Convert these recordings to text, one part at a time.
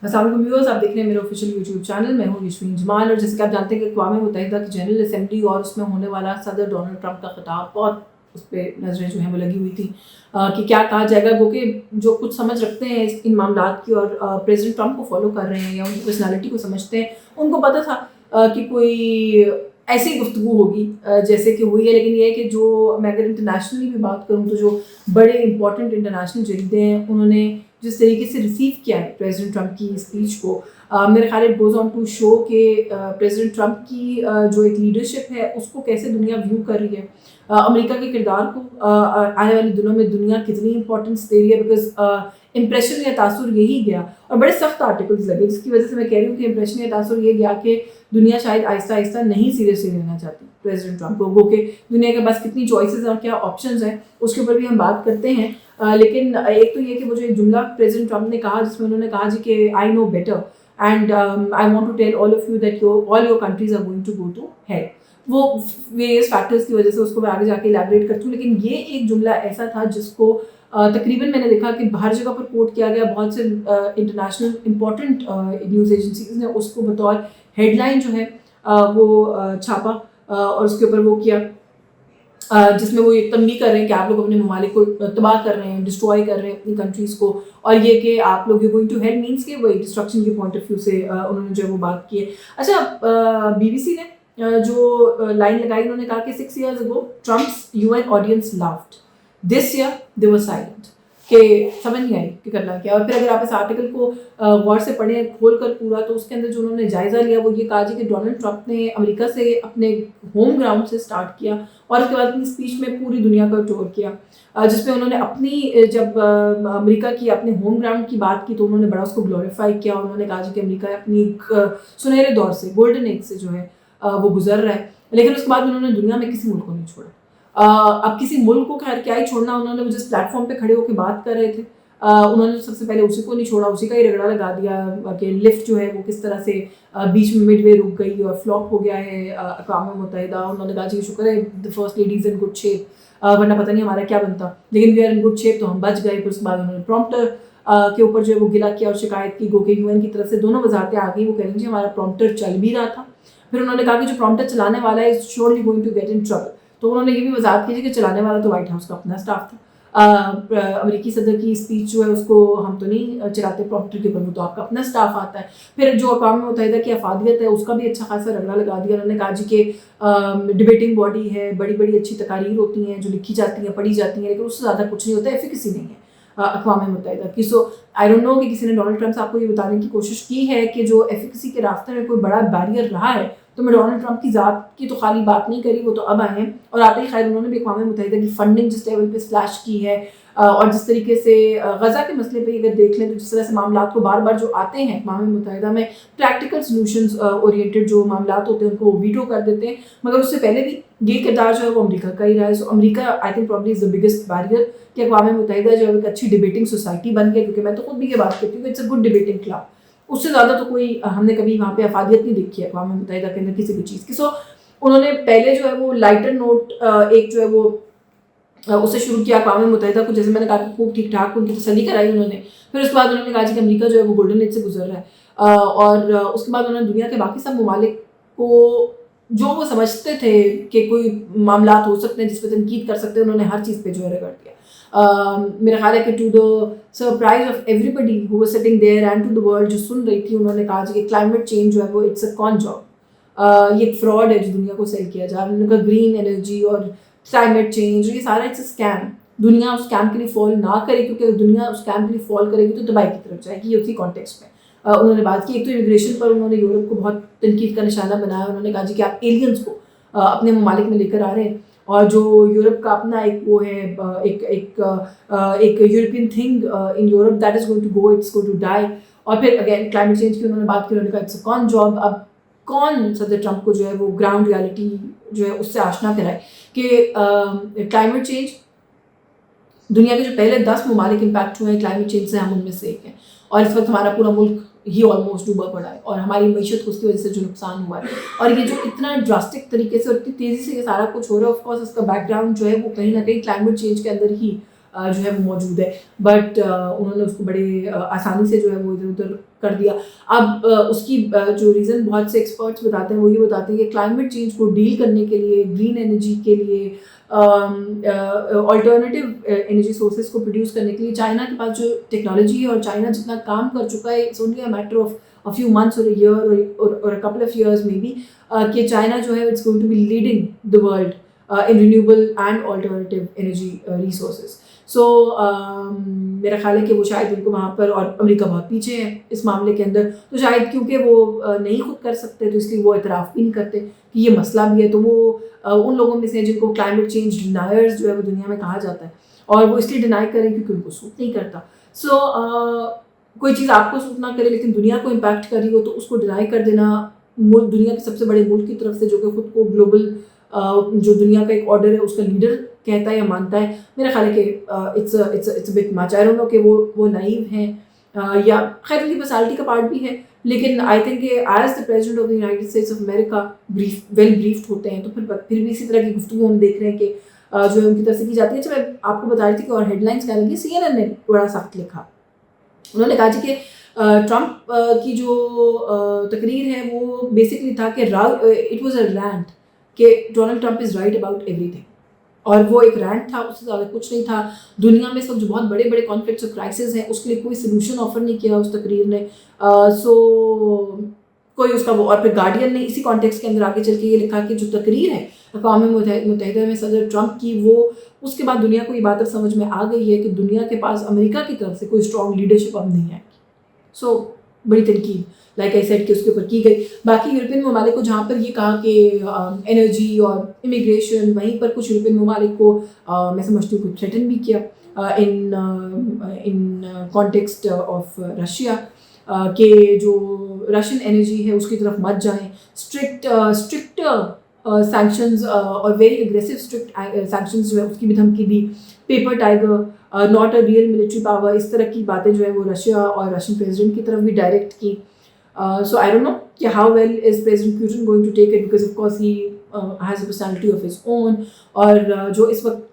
अस्सलाम वालेकुम व्यूअर्स, आप देख रहे हैं मेरे ऑफिशियल यूट्यूब चैनल। मैं हूँ यशवीन जमाल। और जैसे कि आप जानते हैं कि अक़वाम मुत्तहिदा की जनरल असेंबली और उसमें होने वाला सदर डोनाल्ड ट्रंप का खिताब, बहुत उस पर नज़रें जो हैं वो लगी हुई थी कि क्या कहा जाएगा। वो कि जो कुछ समझ रखते हैं इन मामलात की और प्रेसिडेंट ट्रंप को फॉलो कर रहे हैं या उनकी पर्सनैलिटी को समझते हैं, उनको पता था कि कोई ऐसी गुफ्तगू होगी जैसे कि हुई है। लेकिन ये है कि जो मैं अगर इंटरनेशनली भी बात करूँ तो जो बड़े इंपॉर्टेंट इंटरनेशनल जरीदे हैं उन्होंने जिस तरीके से रिसीव किया है प्रेसिडेंट ट्रंप की स्पीच को, मेरे ख्याल it goes on to show कि प्रेसिडेंट ट्रंप की जो एक लीडरशिप है उसको कैसे दुनिया व्यू कर रही है, अमेरिका के किरदार को आने वाले दिनों में दुनिया कितनी इंपॉर्टेंस दे रही है। बिकॉज इंप्रेशन या तासुर यही गया, और बड़े सख्त आर्टिकल्स लगे जिसकी वजह से मैं कह रही हूँ कि इंप्रेशन या तासुर ये गया कि दुनिया शायद आहिस्ता आहिस्ता नहीं सीरियसली लेना चाहती प्रेसिडेंट ट्रंप को। वो कि दुनिया के पास कितनी चॉइसेस और क्या ऑप्शंस हैं उसके ऊपर भी हम बात करते हैं। लेकिन एक तो ये कि वो जो एक जुमला प्रेसिडेंट ट्रंप ने कहा जिसमें उन्होंने कहा जी कि I know better and I want to tell all of you that all your countries are going to go to hell. वो वेरियस फैक्टर्स की वजह से उसको मैं आगे जाके इलैबोरेट करती हूँ, लेकिन ये एक जुमला ऐसा था जिसको तकरीबन मैंने देखा कि हर जगह पर कोट किया गया। बहुत से इंटरनेशनल इंपॉर्टेंट न्यूज़ एजेंसीज ने उसको बतौर हेडलाइन जो है वो छापा और उसके ऊपर वो किया जिसमें वो ये तंबीह कर रहे हैं कि आप लोग अपने ममालिक को तबाह कर रहे हैं, डिस्ट्रॉय कर रहे हैं अपनी कंट्रीज़ को, और ये कि आप लोग you going to hell means के वही डिस्ट्रक्शन के पॉइंट ऑफ व्यू से उन्होंने जो है वो बात की है। अच्छा, BBC ने जो लाइन लगाई, उन्होंने कहा कि 6 years ago Trump's UN audience laughed, this year they were silent. कि समझ नहीं आई कि करना क्या। और फिर अगर आप इस आर्टिकल को गौर से पढ़ें खोल कर पूरा, तो उसके अंदर जो उन्होंने जायज़ा लिया वो ये कहा जी कि डोनाल्ड ट्रंप ने अमेरिका से अपने होम ग्राउंड से स्टार्ट किया और उसके बाद अपनी स्पीच में पूरी दुनिया का टूर किया, जिसमें उन्होंने अपनी जब अमेरिका की अपने होम ग्राउंड की बात की तो उन्होंने बड़ा उसको ग्लोरीफाई किया। उन्होंने कहा जी कि अमेरिका अपनी सुनहरे दौर से, गोल्डन एज से जो है वो गुजर रहा है। लेकिन उसके बाद उन्होंने दुनिया में किसी मुल्क को नहीं छोड़ा। अब किसी मुल्क को खैर क्या ही छोड़ना, उन्होंने जिस प्लेटफॉर्म पे खड़े होकर बात कर रहे थे उन्होंने सबसे पहले उसी को नहीं छोड़ा, उसी का ही रगड़ा लगा दिया कि लिफ्ट जो है वो किस तरह से बीच में मिडवे रुक गई और फ्लॉप हो गया है अक़वाम मुत्तहिदा। उन्होंने कहा जी शुक्र है the first lady's in good shape, वरना पता नहीं हमारा क्या बनता, लेकिन we are in good shape तो हम बच गए। फिर उसके बाद उन्होंने प्रॉम्प्टर के ऊपर जो है वो गिला किया और शिकायत की, गो के UN की तरफ से दोनों वजारतें आ गई, वो कह रही जी हमारा प्रॉम्प्टर चल भी रहा था। फिर उन्होंने कहा कि जो प्रॉम्प्टर चलाने वाला है is surely going to get in trouble. तो उन्होंने ये भी वजाहत की कि चलाने वाला तो व्हाइट हाउस का अपना स्टाफ था। अमेरिकी सदर की स्पीच जो है उसको हम तो नहीं चलाते प्रॉम्प्टर के ऊपर, वो तो आपका अपना स्टाफ आता है। फिर जो अक़वाम मुत्तहिदा की अफादियत है उसका भी अच्छा खासा रगड़ा लगा दिया। उन्होंने कहा जी कि डिबेटिंग बॉडी है, बड़ी बड़ी अच्छी तकारीर होती हैं जो लिखी जाती हैं पढ़ी जाती हैं, लेकिन उससे ज़्यादा कुछ नहीं होता, एफिकेसी नहीं है अक़वाम मुत्तहिदा की। सो आई डोंट नो कि किसी ने डोनाल्ड ट्रंप साहब को ये बताने की कोशिश की है कि जो एफिकेसी के रास्ते में कोई बड़ा बैरियर रहा है, तो मैं डोनाल्ड ट्रंप की ज़ात की तो खाली बात नहीं करी, वो तो अब आए हैं और आते ही खैर उन्होंने भी अक़वाम मुत्तहिदा की फंडिंग जिस लेवल पे स्लैश की है और जिस तरीके से गज़ा के मसले पे अगर देख लें तो जिस तरह से मामलात को बार बार जो आते हैं अक़वाम मुत्तहिदा में प्रैक्टिकल सॉल्यूशंस ओरिएंटेड जो मामलात होते हैं उनको वीटो कर देते हैं, मगर उससे पहले भी ये किरदार जो है वो अमेरिका का ही रहा है। So America I think probably is the biggest barrier कि अक़वाम मुत्तहिदा जो है एक अच्छी डिबेटिंग सोसाइटी बन गई, क्योंकि मैं तो खुद भी ये बात करती हूँ कि it's a good debating club. उससे ज़्यादा तो कोई हमने कभी वहाँ पे अफादियत नहीं देखी है अक़वाम मुत्तहिदा के अंदर किसी भी चीज़ की। सो उन्होंने पहले जो है वो लाइटर नोट एक जो है वो उससे शुरू किया अक़वाम मुत्तहिदा को, जैसे मैंने कहा खूब ठीक ठाक उनकी तसल्ली कराई उन्होंने। फिर उसके बाद उन्होंने कहा कि अमेरिका जो है वो गोल्डन एज से गुजर रहा है और उसके बाद उन्होंने दुनिया के बाकी सब ममालिक को जो वो समझते थे कि कोई मामलात हो सकते हैं जिस पर तनकीद कर सकते हैं, उन्होंने हर चीज़ पे जो है रगड़ दिया। मेरा ख्याल है कि to the surprise of everybody who was sitting there and to the world जो सुन रही थी, उन्होंने कहा कि क्लाइमेट चेंज जो है वो इट्स अ कॉन जॉब, ये एक फ्रॉड है जो दुनिया को सेल किया जा रहा है। उन्होंने कहा ग्रीन एनर्जी और क्लाइमेट चेंज ये सारा इट्स अ स्कैम, दुनिया उस स्कैम के लिए फॉल ना करे, क्योंकि अगर दुनिया उस स्कैम के लिए फॉल करेगी तो तबाही की तरफ जाएगी। ये उसी कॉन्टेक्स्ट में उन्होंने बात की। एक तो इमिग्रेशन पर उन्होंने यूरोप को बहुत तनकीद का निशाना बनाया। उन्होंने कहा जी कि आप एलियंस को अपने ममालिक में लेकर आ रहे हैं और जो यूरोप का अपना एक वो है एक European thing in Europe that is going to go, it's going to die. और फिर अगेन क्लाइमेट चेंज की उन्होंने बात की, उन्होंने कहा इट्स अ कॉन जॉब। अब कौन सदर ट्रंप को जो है वो ग्राउंड रियलिटी जो है उससे आशना कराए कि क्लाइमेट चेंज दुनिया के जो पहले 10 ममालिक इम्पैक्ट हुए हैं क्लाइमेट चेंज से, हम उनमें से एक हैं और इस वक्त हमारा पूरा मुल्क ही ऑलमोस्ट डूबा पड़ा है और हमारी मीशत को उसकी वजह से जो नुकसान हुआ है और ये जो इतना ड्रास्टिक तरीके से और इतनी तेज़ी से ये सारा कुछ हो रहा है, ऑफकोर्स इसका बैकग्राउंड जो है वो कहीं ना कहीं क्लाइमेट चेंज के अंदर ही جو ہے وہ موجود ہے, بٹ انہوں نے اس کو بڑے آسانی سے جو ہے وہ ادھر ادھر کر دیا. اب اس کی جو ریزن بہت سے ایکسپرٹس بتاتے ہیں وہ یہ بتاتے ہیں کہ کلائمیٹ چینج کو ڈیل کرنے کے لیے, گرین انرجی کے لیے, آلٹرنیٹیو انرجی سورسز کو پروڈیوس کرنے کے لیے چائنا کے پاس جو ٹیکنالوجی ہے, اور چائنا جتنا کام کر چکا ہے, it's only a matter of a few months or a year or a couple of years maybe, کہ چائنا جو ہے it's going to be leading the world in renewable and alternative energy resources. So میرا خیال ہے کہ وہ شاید ان کو وہاں پر, اور امریکہ بہت پیچھے ہے اس معاملے کے اندر, تو شاید کیونکہ وہ نہیں خود کر سکتے تو اس لیے وہ اعتراف بھی نہیں کرتے کہ یہ مسئلہ بھی ہے. تو وہ ان لوگوں میں سے جن کو کلائمیٹ چینج ڈینائرز جو ہے وہ دنیا میں کہا جاتا ہے, اور وہ اس لیے ڈینائی کریں کیونکہ ان کو سوٹ نہیں کرتا. سو کوئی چیز آپ کو سوٹ نہ کرے لیکن دنیا کو امپیکٹ کر رہی ہو تو اس کو ڈینائی کر دینا ملک, دنیا کے سب سے بڑے ملک کی طرف سے, جو کہ خود کو گلوبل جو دنیا کا ایک آرڈر ہے اس کا لیڈر کہتا ہے یا مانتا ہے, میرا خیال ہے کہ it's bit much. I don't know کہ وہ نائیو ہیں یا خیر ان کی پرسنالٹی کا پارٹ بھی ہے, لیکن آئی تھنک کہ as the president of the United States of America well briefed ہوتے ہیں, تو پھر بھی اسی طرح کی گفتگو ہم دیکھ رہے ہیں کہ جو ہے ان کی طرف سے کی جاتی ہے. اچھا, میں آپ کو بتا رہی تھی کہ اور ہیڈ لائنس کیا لگی, سی این این نے بڑا سخت لکھا. انہوں نے کہا جی کہ ٹرمپ کی جو تقریر ہے وہ بیسکلی تھا کہ اٹ واز اے رینٹ کہ Donald Trump is right about every thing, اور وہ ایک رینٹ تھا, اس سے زیادہ کچھ نہیں تھا. دنیا میں اس وقت جو بہت بڑے بڑے کانفلکٹس اور کرائسز ہیں اس کے لیے کوئی سلوشن آفر نہیں کیا اس تقریر نے. سو کوئی اس کا وہ, اور پھر گارڈین نے اسی کانٹیکس کے اندر آگے چل کے یہ لکھا کہ جو تقریر ہے اقوام متحدہ میں صدر ٹرمپ کی, وہ اس کے بعد دنیا کو یہ بات سمجھ میں آ گئی ہے کہ دنیا کے پاس امریکہ کی طرف سے کوئی اسٹرانگ لیڈرشپ اب نہیں ہے. سو بڑی تنقید لائک آئی سیڈ کہ اس کے اوپر کی گئی. باقی یورپین ممالک کو جہاں پر یہ کہا کہ انرجی اور امیگریشن, وہیں پر کچھ یورپین ممالک کو میں سمجھتی ہوں کہ تھریٹن بھی کیا ان کانٹیکسٹ آف رشیا, کہ جو رشین انرجی ہے اس کی طرف مت جائیں, اسٹرکٹ سینکشنز اور ویری اگریسو اسٹرکٹ سینکشنز جو ہے اس کی بھی دھمکی دی. Paper tiger, not a real military power, اس طرح کی باتیں جو ہے وہ رشیا اور رشین پریزیڈنٹ کی طرف بھی ڈائریکٹ کی. سو آئی ڈونٹ نو کہ how well is president Putin going to take it, because of course he has a personality of his own. اور جو اس وقت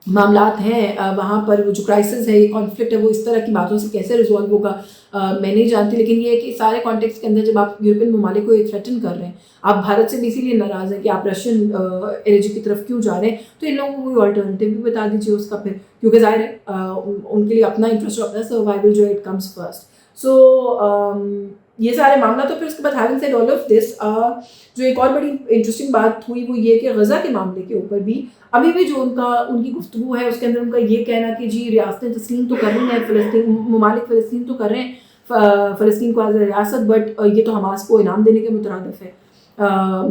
معاملات ہیں وہاں پر, وہ جو کرائسس ہے, یہ کانفلکٹ ہے, وہ اس طرح کی باتوں سے کیسے ریزالو ہوگا میں نہیں جانتی. لیکن یہ ہے کہ سارے کانٹیکس کے اندر جب آپ یورپین ممالک کو یہ تھریٹن کر رہے ہیں, آپ بھارت سے بھی اسی لیے ناراض ہیں کہ آپ رشین انرجی کی طرف کیوں جا رہے ہیں, تو ان لوگوں کو کوئی آلٹرنیٹیو بھی بتا دیجیے اس کا پھر, کیونکہ ظاہر ہے ان کے لیے اپنا انٹرسٹ اور اپنا سروائیول جو ہے اٹ کمز فرسٹ. سو یہ سارے معاملہ. تو پھر اس کے بعد having said all of this, جو ایک اور بڑی انٹرسٹنگ بات ہوئی وہ یہ کہ غزہ کے معاملے کے اوپر بھی ابھی بھی جو ان کی گفتگو ہے اس کے اندر ان کا یہ کہنا کہ جی ریاستیں تسلیم تو کر رہی ہیں, فلسطین ممالک فلسطین تو کر رہے ہیں فلسطین کو ایز اے ریاست, بٹ یہ تو حماس کو انعام دینے کے مترادف ہے.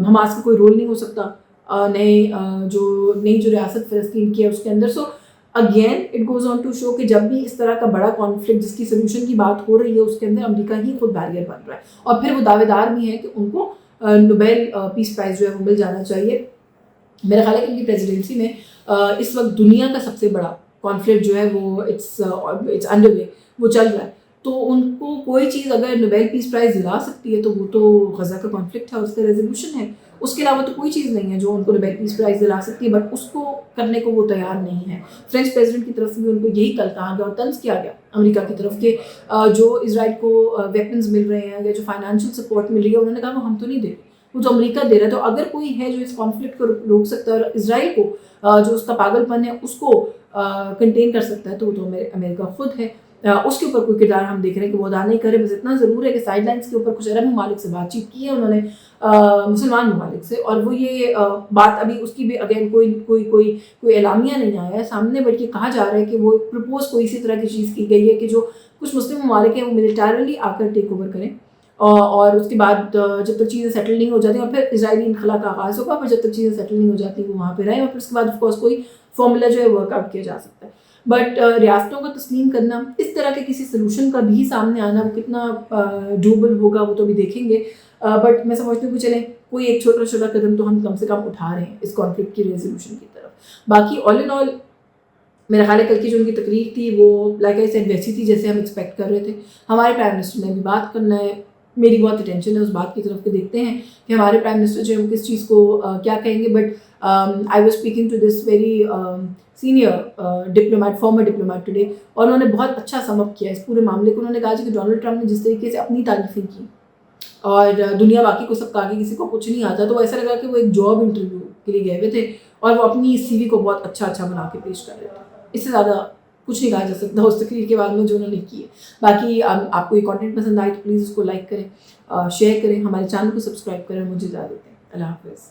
حماس کا کوئی رول نہیں ہو سکتا نئی جو ریاست فلسطین کی ہے اس کے اندر. So again it goes on to show کہ جب بھی اس طرح کا بڑا کانفلکٹ جس کی سلوشن کی بات ہو رہی ہے اس کے اندر امریکہ ہی خود بیریئر بن رہا ہے, اور پھر وہ دعوے دار بھی ہیں کہ ان کو نوبیل پیس پرائز جو ہے وہ مل جانا چاہیے. میرا خیال ہے کہ ان کی پریزیڈنسی میں اس وقت دنیا کا سب سے بڑا کانفلکٹ جو ہے وہ اٹس انڈر وے, وہ چل رہا ہے. تو ان کو کوئی چیز اگر نوبیل پیس پرائز دلا سکتی ہے تو وہ تو غزہ کا کانفلکٹ ہے, اس کا ریزولوشن ہے. اس کے علاوہ تو کوئی چیز نہیں ہے جو ان کو نوبیل پیس پرائز دلا سکتی ہے, بٹ اس کو کرنے کو وہ تیار نہیں ہے. فرینچ پریزیڈنٹ کی طرف سے بھی ان کو یہی کل کہا گیا اور طنز کیا گیا امریکہ کی طرف کہ جو اسرائیل کو ویپنز مل رہے ہیں یا جو فائنینشیل سپورٹ مل رہی ہے, انہوں نے کہا وہ ہم تو نہیں دے رہے, وہ تو امریکہ دے رہا ہے. تو اگر کوئی ہے جو اس کانفلکٹ کو روک سکتا ہے اور اسرائیل کو جو اس کا پاگل پن ہے اس کو کنٹین کر سکتا ہے, تو وہ تو امریکہ خود ہے. اس کے اوپر کوئی کردار ہم دیکھ رہے ہیں کہ وہ ادا نہیں کرے. بس اتنا ضرور ہے کہ سائڈ لائنس کے اوپر کچھ عرب ممالک سے بات چیت کی ہے انہوں نے, مسلمان ممالک سے, اور وہ یہ بات ابھی اس کی بھی اگین کوئی اعلامیہ نہیں آیا ہے سامنے, بٹ یہ کہا جا رہا ہے کہ وہ پرپوز کوئی اسی طرح کی چیز کی گئی ہے کہ جو کچھ مسلم ممالک ہیں وہ ملیٹریلی آ کر ٹیک اوور کریں, اور اس کے بعد جب تک چیزیں سیٹل نہیں ہو جاتی, اور پھر اسرائیلی انخلا کا آغاز ہوگا, پر جب تک چیزیں سیٹل نہیں ہو جاتی وہ وہاں پہ رہیں, اور پھر اس کے بعد آف کورس کوئی فارمولا جو ہے ورک آؤٹ کیا جا سکتا ہے. بٹ ریاستوں کا تسلیم کرنا, اس طرح کے کسی سلوشن کا بھی سامنے آنا, وہ کتنا ڈوبل ہوگا وہ تو بھی دیکھیں گے. بٹ میں سمجھتی ہوں کہ چلیں کوئی ایک چھوٹا قدم تو ہم کم سے کم اٹھا رہے ہیں اس کانفلکٹ کی ریزولوشن کی طرف. باقی آل ان آل میرا خیال ہے کل کی جو ان کی تقریر تھی وہ لائک آئی سیڈ ویسی تھی جیسے ہم ایکسپیکٹ کر رہے تھے. ہمارے پرائم منسٹر نے بھی بات کرنا ہے, میری بہت اٹینشن ہے اس بات کی طرف کہ دیکھتے ہیں کہ ہمارے پرائم منسٹر جو ہے وہ کس چیز کو کیا کہیں گے. But I was speaking to this very senior diplomat, former diplomat today, اور انہوں نے بہت اچھا سم اپ کیا اس پورے معاملے کو. انہوں نے کہا کہ ڈونلڈ ٹرمپ نے جس طریقے سے اپنی تعریفیں کی اور دنیا باقی کو سب کہا کہ کسی کو کچھ نہیں آتا, تو ایسا لگا کہ وہ ایک جاب انٹرویو کے لیے گئے ہوئے تھے اور وہ اپنی سی وی کو بہت اچھا بنا کے پیش کر رہے تھے. اس سے زیادہ کچھ نہیں کہا جا سکتا اس تقریر کے بارے میں جو انہوں نے کی ہے. باقی آپ کو یہ کانٹینٹ پسند آئے تو پلیز اس کو لائک کریں, شیئر کریں, ہمارے چینل کو سبسکرائب کریں. مجھے اجازت دیں. اللہ حافظ.